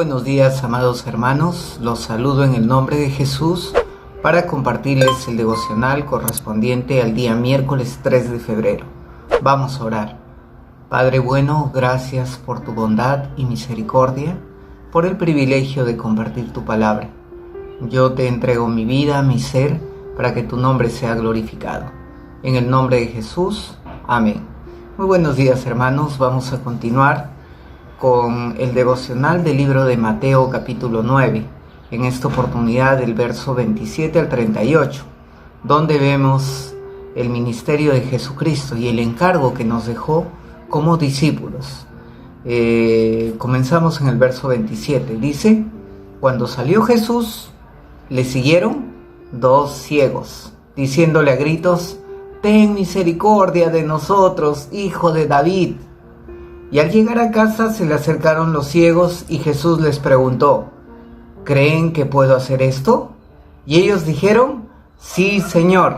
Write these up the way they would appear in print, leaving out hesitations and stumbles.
Buenos días, amados hermanos, los saludo en el nombre de Jesús para compartirles el devocional correspondiente al día miércoles 3 de febrero. Vamos a orar. Padre bueno, gracias por tu bondad y misericordia, por el privilegio de compartir tu palabra. Yo te entrego mi vida, mi ser, para que tu nombre sea glorificado. En el nombre de Jesús, amén. Muy buenos días, hermanos, vamos a continuar con el devocional del libro de Mateo capítulo 9, en esta oportunidad del verso 27 al 38, donde vemos el ministerio de Jesucristo y el encargo que nos dejó como discípulos. Comenzamos en el verso 27, dice: cuando salió Jesús, le siguieron 2 ciegos, diciéndole a gritos: «Ten misericordia de nosotros, hijo de David». Y al llegar a casa se le acercaron los ciegos y Jesús les preguntó: ¿creen que puedo hacer esto? Y ellos dijeron: sí, Señor.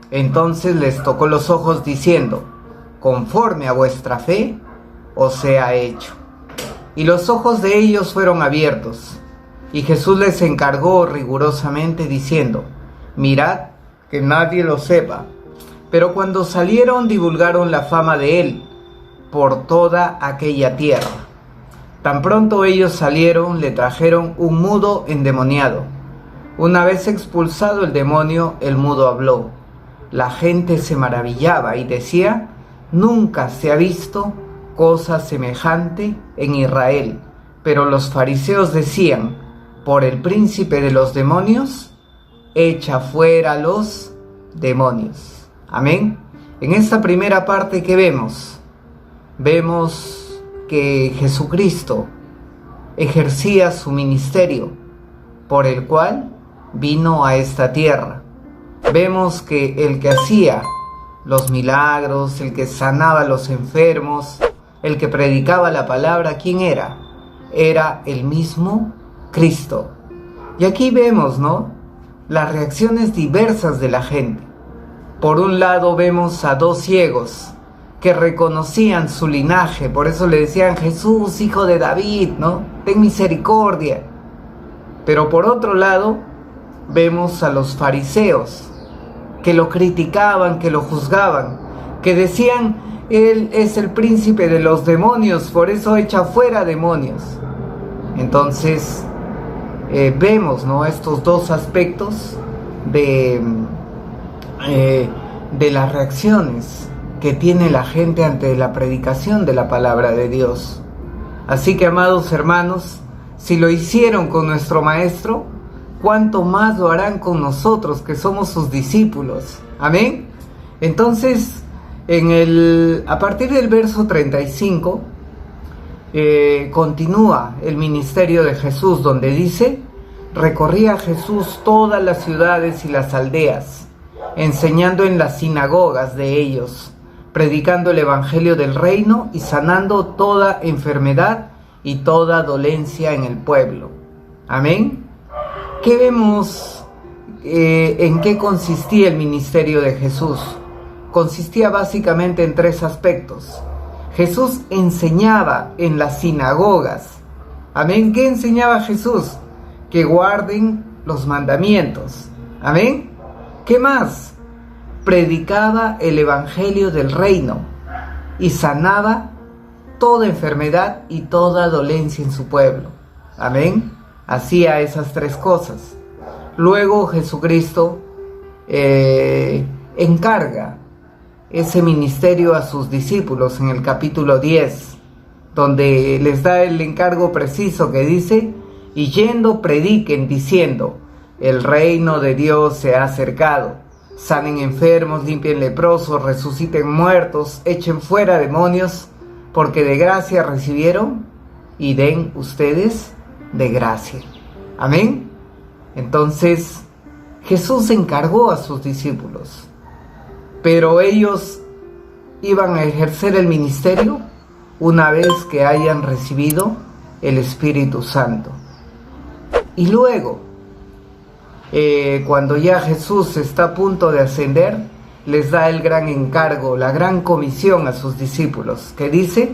Entonces les tocó los ojos diciendo: conforme a vuestra fe os sea hecho. Y los ojos de ellos fueron abiertos. Y Jesús les encargó rigurosamente diciendo: mirad que nadie lo sepa. Pero cuando salieron divulgaron la fama de él por toda aquella tierra. Tan pronto ellos salieron, le trajeron un mudo endemoniado. Una vez expulsado el demonio, el mudo habló. La gente se maravillaba y decía: nunca se ha visto cosa semejante en Israel. Pero los fariseos decían: por el príncipe de los demonios, echa fuera los demonios. Amén. En esta primera parte que vemos que Jesucristo ejercía su ministerio por el cual vino a esta tierra. Vemos que el que hacía los milagros, el que sanaba a los enfermos, el que predicaba la palabra, ¿quién era? Era el mismo Cristo. Y aquí vemos, las reacciones diversas de la gente. Por un lado vemos a 2 ciegos que reconocían su linaje, por eso le decían: Jesús, hijo de David, ten misericordia. Pero por otro lado vemos a los fariseos que lo criticaban, que lo juzgaban, que decían: él es el príncipe de los demonios, por eso echa fuera demonios. Entonces vemos estos 2 aspectos de las reacciones que tiene la gente ante la predicación de la palabra de Dios. Así que, amados hermanos, si lo hicieron con nuestro Maestro, ¿cuánto más lo harán con nosotros que somos sus discípulos? Amén. Entonces, a partir del verso 35, continúa el ministerio de Jesús, donde dice: recorría Jesús todas las ciudades y las aldeas, enseñando en las sinagogas de ellos, predicando el evangelio del reino y sanando toda enfermedad y toda dolencia en el pueblo. Amén. ¿Qué vemos? ¿En qué consistía el ministerio de Jesús? Consistía básicamente en 3 aspectos. Jesús enseñaba en las sinagogas. Amén. ¿Qué enseñaba Jesús? Que guarden los mandamientos. Amén. ¿Qué más? Predicaba el evangelio del reino y sanaba toda enfermedad y toda dolencia en su pueblo. Amén. Hacía esas 3 cosas. Luego Jesucristo encarga ese ministerio a sus discípulos en el capítulo 10, donde les da el encargo preciso que dice: y yendo prediquen diciendo: el reino de Dios se ha acercado. Sanen enfermos, limpien leprosos, resuciten muertos, echen fuera demonios, porque de gracia recibieron y den ustedes de gracia. Amén. Entonces Jesús encargó a sus discípulos, pero ellos iban a ejercer el ministerio una vez que hayan recibido el Espíritu Santo. Y luego, cuando ya Jesús está a punto de ascender, les da el gran encargo, la gran comisión a sus discípulos, que dice: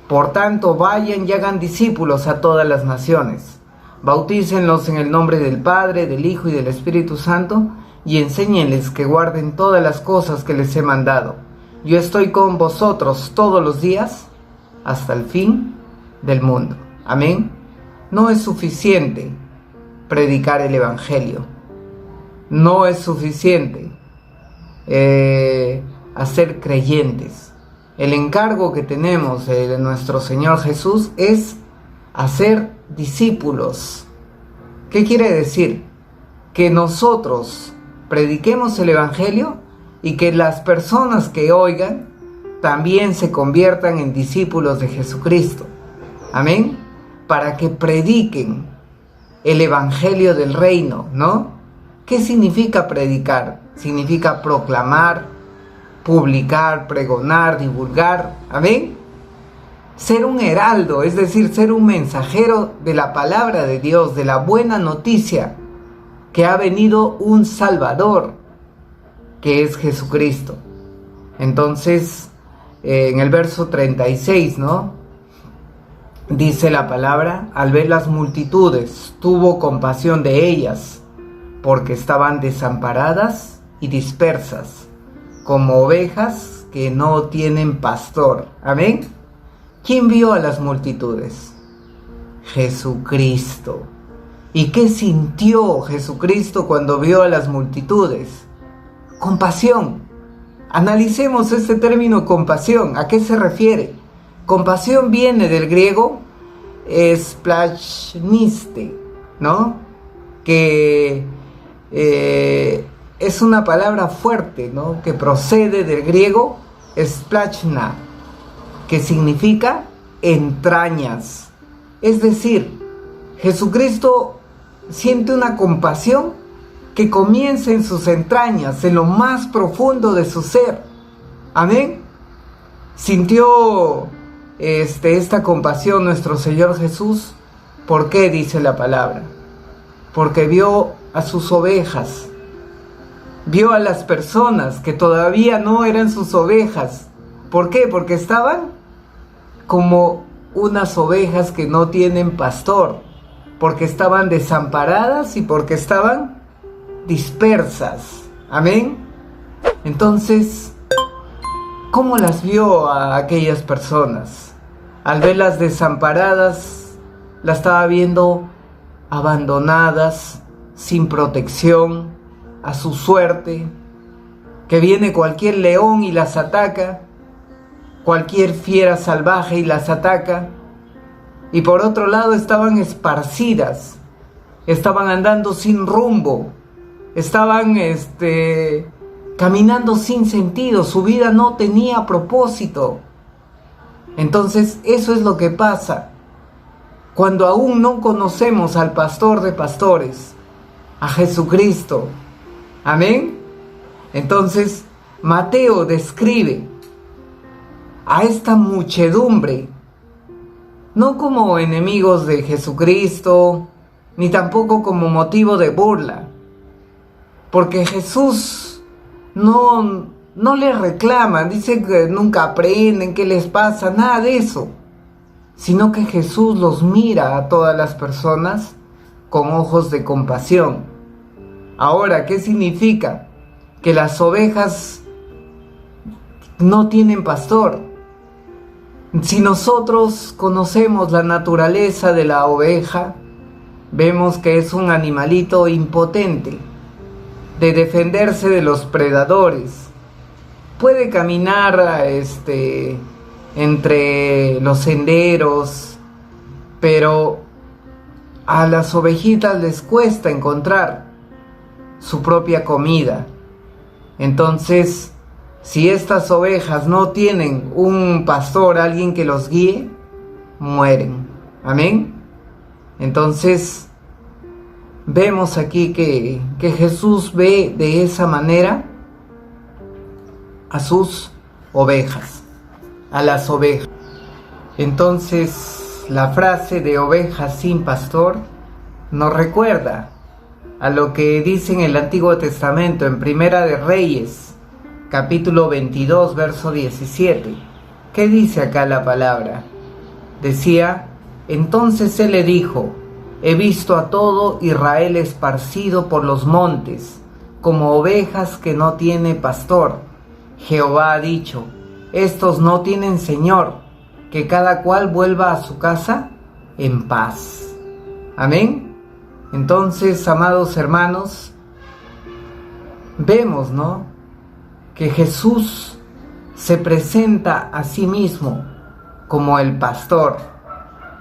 Por tanto, vayan y hagan discípulos a todas las naciones. Bautícenlos en el nombre del Padre, del Hijo y del Espíritu Santo, y enséñenles que guarden todas las cosas que les he mandado. Yo estoy con vosotros todos los días hasta el fin del mundo. Amén. No es suficiente predicar el Evangelio. No es suficiente hacer creyentes. El encargo que tenemos de nuestro Señor Jesús es hacer discípulos. ¿Qué quiere decir? Que nosotros prediquemos el Evangelio y que las personas que oigan también se conviertan en discípulos de Jesucristo. Amén. Para que prediquen el Evangelio del reino, ¿no? ¿Qué significa predicar? Significa proclamar, publicar, pregonar, divulgar. Amén. Ser un heraldo, es decir, ser un mensajero de la palabra de Dios, de la buena noticia, que ha venido un Salvador, que es Jesucristo. Entonces, en el verso 36, ¿no? Dice la palabra: al ver las multitudes, tuvo compasión de ellas, porque estaban desamparadas y dispersas, como ovejas que no tienen pastor. Amén. ¿Quién vio a las multitudes? Jesucristo. ¿Y qué sintió Jesucristo cuando vio a las multitudes? Compasión. Analicemos este término compasión. ¿A qué se refiere? Compasión viene del griego splanchiste, ¿no? Que es una palabra fuerte, ¿no? Que procede del griego splachna, que significa entrañas. Es decir, Jesucristo siente una compasión que comienza en sus entrañas, en lo más profundo de su ser. Amén. Sintió esta compasión nuestro Señor Jesús. ¿Por qué? Dice la palabra. Porque vio a sus ovejas, vio a las personas que todavía no eran sus ovejas. ¿Por qué? Porque estaban como unas ovejas que no tienen pastor, porque estaban desamparadas y porque estaban dispersas. Amén. Entonces, ¿cómo las vio a aquellas personas? Al verlas desamparadas, las estaba viendo abandonadas, sin protección, a su suerte, que viene cualquier león y las ataca, cualquier fiera salvaje y las ataca. Y por otro lado estaban esparcidas, estaban andando sin rumbo, estaban caminando sin sentido, su vida no tenía propósito. Entonces eso es lo que pasa cuando aún no conocemos al pastor de pastores, a Jesucristo. Amén. Entonces Mateo describe a esta muchedumbre no como enemigos de Jesucristo, ni tampoco como motivo de burla, porque Jesús no les reclama, dice que nunca aprenden, qué les pasa, nada de eso, sino que Jesús los mira a todas las personas con ojos de compasión. Ahora, ¿qué significa? Que las ovejas no tienen pastor. Si nosotros conocemos la naturaleza de la oveja, vemos que es un animalito impotente de defenderse de los predadores. Puede caminar entre los senderos, pero a las ovejitas les cuesta encontrar su propia comida. Entonces, si estas ovejas no tienen un pastor, alguien que los guíe, mueren. Amén. Entonces, vemos aquí que Jesús ve de esa manera a sus ovejas, a las ovejas. Entonces, la frase de ovejas sin pastor nos recuerda a lo que dice en el Antiguo Testamento, en Primera de Reyes, capítulo 22, verso 17. ¿Qué dice acá la palabra? Decía: entonces él le dijo: he visto a todo Israel esparcido por los montes, como ovejas que no tiene pastor. Jehová ha dicho: estos no tienen señor, que cada cual vuelva a su casa en paz. Amén. Entonces, amados hermanos, vemos, ¿no?, que Jesús se presenta a sí mismo como el pastor.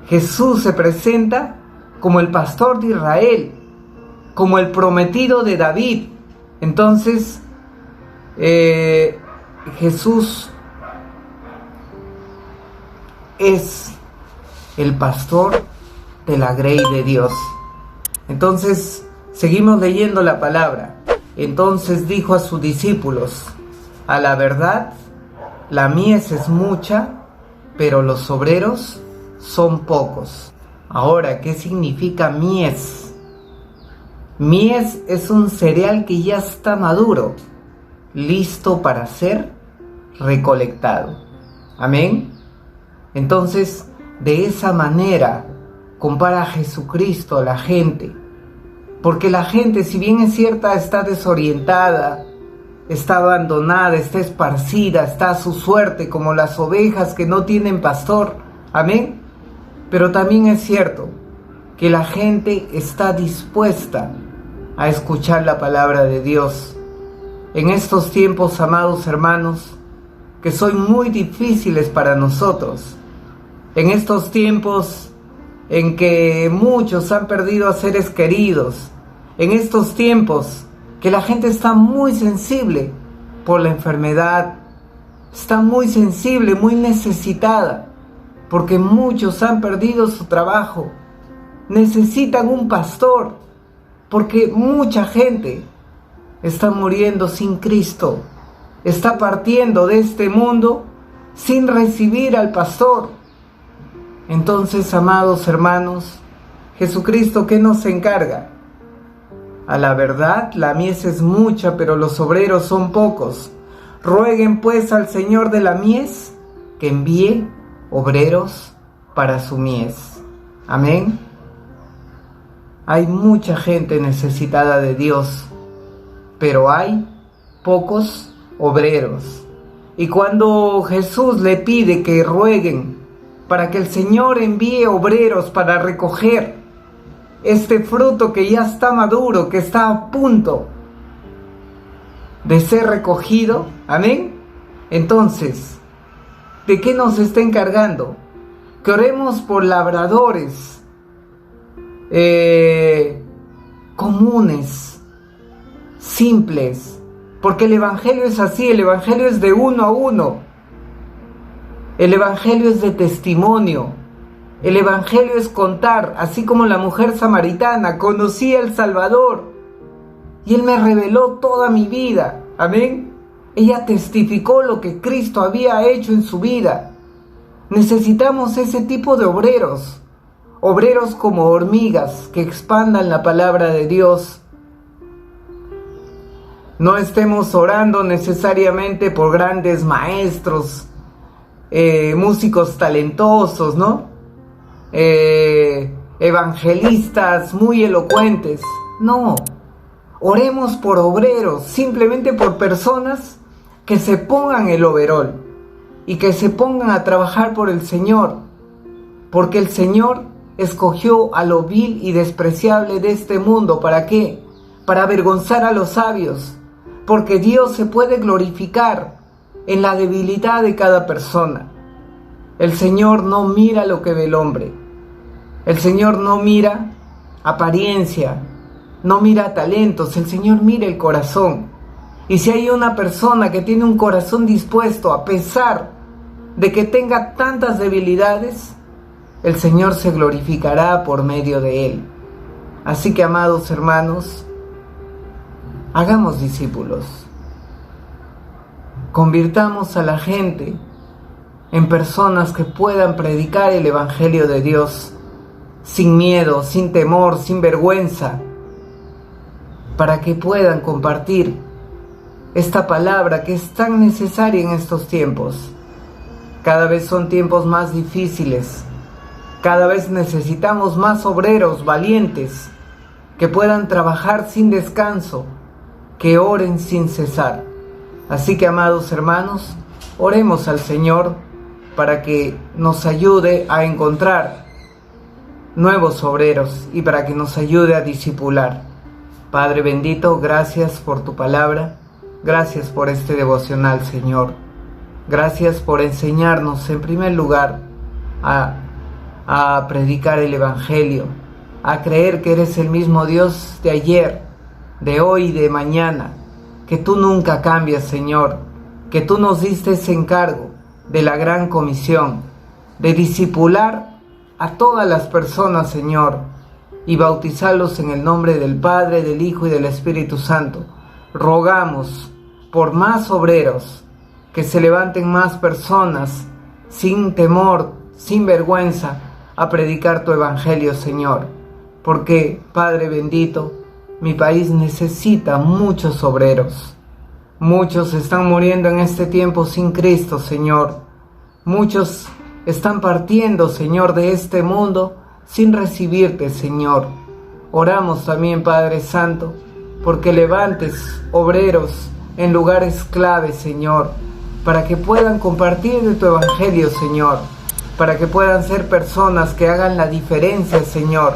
Jesús se presenta como el pastor de Israel, como el prometido de David. Entonces, Jesús es el pastor de la grey de Dios. Entonces, seguimos leyendo la palabra. Entonces dijo a sus discípulos: a la verdad, la mies es mucha, pero los obreros son pocos. Ahora, ¿qué significa mies? Mies es un cereal que ya está maduro, listo para ser recolectado. Amén. Entonces, de esa manera compara a Jesucristo a la gente, porque la gente, si bien es cierta, está desorientada, está abandonada, está esparcida, está a su suerte como las ovejas que no tienen pastor. Amén. Pero también es cierto que la gente está dispuesta a escuchar la palabra de Dios. En estos tiempos, amados hermanos, que son muy difíciles para nosotros, en estos tiempos en que muchos han perdido a seres queridos, en estos tiempos que la gente está muy sensible por la enfermedad, está muy sensible, muy necesitada, porque muchos han perdido su trabajo, necesitan un pastor, porque mucha gente está muriendo sin Cristo, está partiendo de este mundo sin recibir al pastor. Entonces, amados hermanos, Jesucristo, ¿qué nos encarga? A la verdad, la mies es mucha, pero los obreros son pocos. Rueguen pues al Señor de la mies que envíe obreros para su mies. Amén. Hay mucha gente necesitada de Dios, pero hay pocos obreros. Y cuando Jesús le pide que rueguen para que el Señor envíe obreros para recoger este fruto que ya está maduro, que está a punto de ser recogido, amén. Entonces, ¿de qué nos está encargando? Que oremos por labradores comunes, simples, porque el Evangelio es así, el Evangelio es de uno a uno, el Evangelio es de testimonio, el Evangelio es contar, así como la mujer samaritana: conocí al Salvador y Él me reveló toda mi vida, amén. Ella testificó lo que Cristo había hecho en su vida. Necesitamos ese tipo de obreros, obreros como hormigas que expandan la palabra de Dios. No estemos orando necesariamente por grandes maestros, músicos talentosos, ¿no? Evangelistas muy elocuentes. No, oremos por obreros, simplemente por personas que se pongan el overol y que se pongan a trabajar por el Señor, porque el Señor escogió a lo vil y despreciable de este mundo. ¿Para qué? Para avergonzar a los sabios, porque Dios se puede glorificar en la debilidad de cada persona. El Señor no mira lo que ve el hombre. El Señor no mira apariencia, no mira talentos. El Señor mira el corazón. Y si hay una persona que tiene un corazón dispuesto, a pesar de que tenga tantas debilidades, el Señor se glorificará por medio de él. Así que, amados hermanos, hagamos discípulos. Convirtamos a la gente en personas que puedan predicar el Evangelio de Dios sin miedo, sin temor, sin vergüenza, para que puedan compartir esta palabra que es tan necesaria en estos tiempos. Cada vez son tiempos más difíciles, Cada vez necesitamos más obreros valientes que puedan trabajar sin descanso, que oren sin cesar. Así que, amados hermanos, oremos al Señor para que nos ayude a encontrar nuevos obreros y para que nos ayude a discipular. Padre bendito, gracias por tu palabra, gracias por este devocional, Señor. Gracias por enseñarnos, en primer lugar, a predicar el Evangelio, a creer que eres el mismo Dios de ayer, de hoy y de mañana, que tú nunca cambias, Señor, que tú nos diste ese encargo de la gran comisión, de discipular a todas las personas, Señor, y bautizarlos en el nombre del Padre, del Hijo y del Espíritu Santo. Rogamos por más obreros, que se levanten más personas sin temor, sin vergüenza, a predicar tu Evangelio, Señor. Porque, Padre bendito, mi país necesita muchos obreros. Muchos están muriendo en este tiempo sin Cristo, Señor. Muchos están partiendo, Señor, de este mundo sin recibirte, Señor. Oramos también, Padre Santo, porque levantes obreros en lugares claves, Señor, para que puedan compartir de tu Evangelio, Señor, para que puedan ser personas que hagan la diferencia, Señor.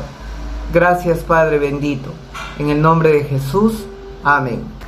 Gracias, Padre bendito. En el nombre de Jesús. Amén.